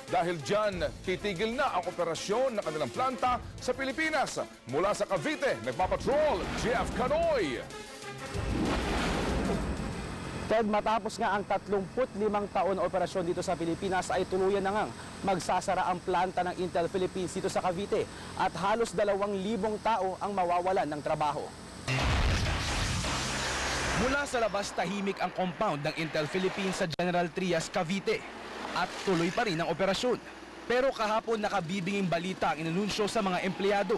dahil dyan titigil na ang operasyon ng kanilang planta sa Pilipinas. Mula sa Cavite, nagpapatrol, Jeff Canoy. Ted, matapos nga ang 35 taon na operasyon dito sa Pilipinas ay tuluyan na ngang magsasara ang planta ng Intel Philippines dito sa Cavite at halos 2,000 tao ang mawawalan ng trabaho. Mula sa labas, tahimik ang compound ng Intel Philippines sa General Trias, Cavite at tuloy pa rin ang operasyon. Pero kahapon nakabibinging balita ang inanunsyo sa mga empleyado.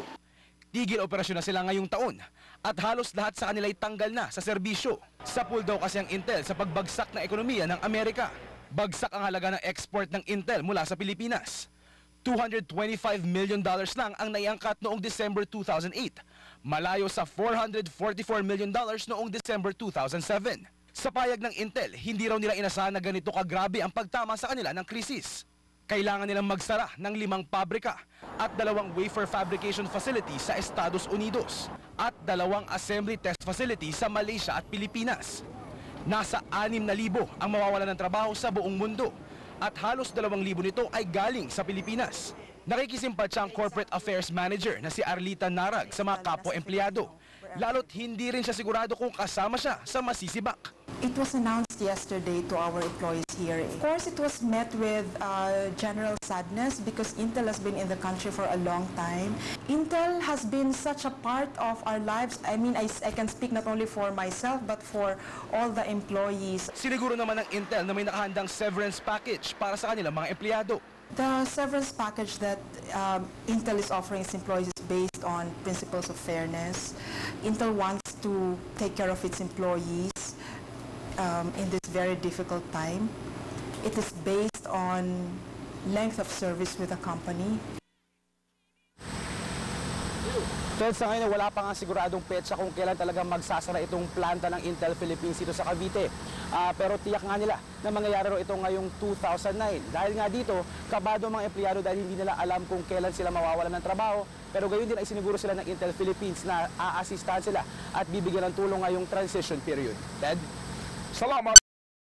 Tigil operasyon na sila ngayong taon at halos lahat sa kanila ay tanggal na sa serbisyo. Sapul daw kasi ang Intel sa pagbagsak ng ekonomiya ng Amerika. Bagsak ang halaga ng export ng Intel mula sa Pilipinas. $225 million lang ang naiangkat noong December 2008. Malayo sa $444 million noong December 2007. Sa payag ng Intel, hindi raw nila inasahan na ganito kagrabe ang pagtama sa kanila ng krisis. Kailangan nilang magsara ng 5 pabrika at 2 wafer fabrication facility sa Estados Unidos at 2 assembly test facility sa Malaysia at Pilipinas. Nasa 6,000 ang mawawalan ng trabaho sa buong mundo at halos 2,000 nito ay galing sa Pilipinas. Nakikisimpatsa ang Corporate Affairs Manager na si Arlita Narag sa mga kapwa-empleyado. Lalo't hindi rin siya sigurado kung kasama siya sa masisibak. It was announced yesterday to our employees here. Of course, it was met with general sadness because Intel has been in the country for a long time. Intel has been such a part of our lives. I mean, I can speak not only for myself but for all the employees. Siniguro naman ng Intel na may nakahandang severance package para sa kanilang mga empleyado. The severance package that Intel is offering its employees is based on principles of fairness. Intel wants to take care of its employees in this very difficult time. It is based on length of service with the company. Ted, sa ngayon wala pa nga siguradong petsa kung kailan talaga magsasara itong planta ng Intel Philippines dito sa Cavite. Pero tiyak nga nila na mangyayari ito ngayong 2009. Dahil nga dito, kabado mga empleyado dahil hindi nila alam kung kailan sila mawawalan ng trabaho. Pero gayon din ay siniguro sila ng Intel Philippines na aasistahan sila at bibigyan ng tulong ngayong transition period. Ted? Salamat.